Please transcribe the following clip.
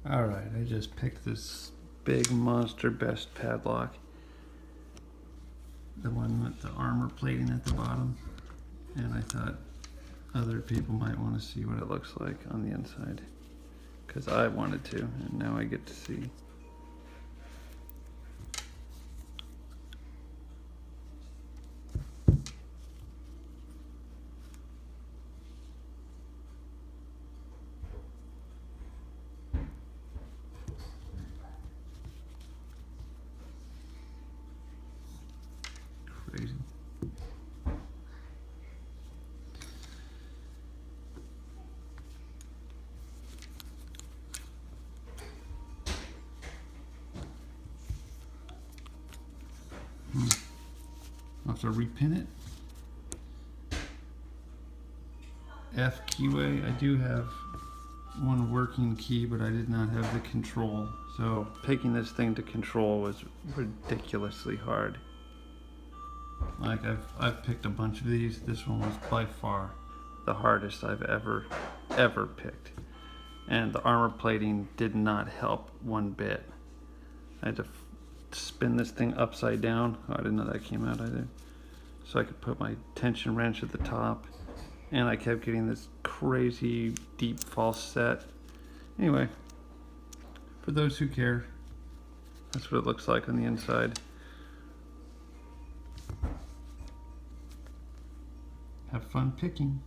Alright, I just picked this big monster best padlock. The one with the armor plating at the bottom. And I thought other people might want to see what it looks like on the inside. Because I wanted to, and now I get to see. Crazy. I'll have to repin it. F keyway. I do have one working key, but I did not have the control. So picking this thing to control was ridiculously hard. Like I've picked a bunch of these. This one was by far the hardest I've ever picked. And the armor plating did not help one bit. I had to spin this thing upside down. Oh, I didn't know that came out either. So I could put my tension wrench at the top. And I kept getting this crazy deep false set. Anyway, for those who care, that's what it looks like on the inside. Have fun picking.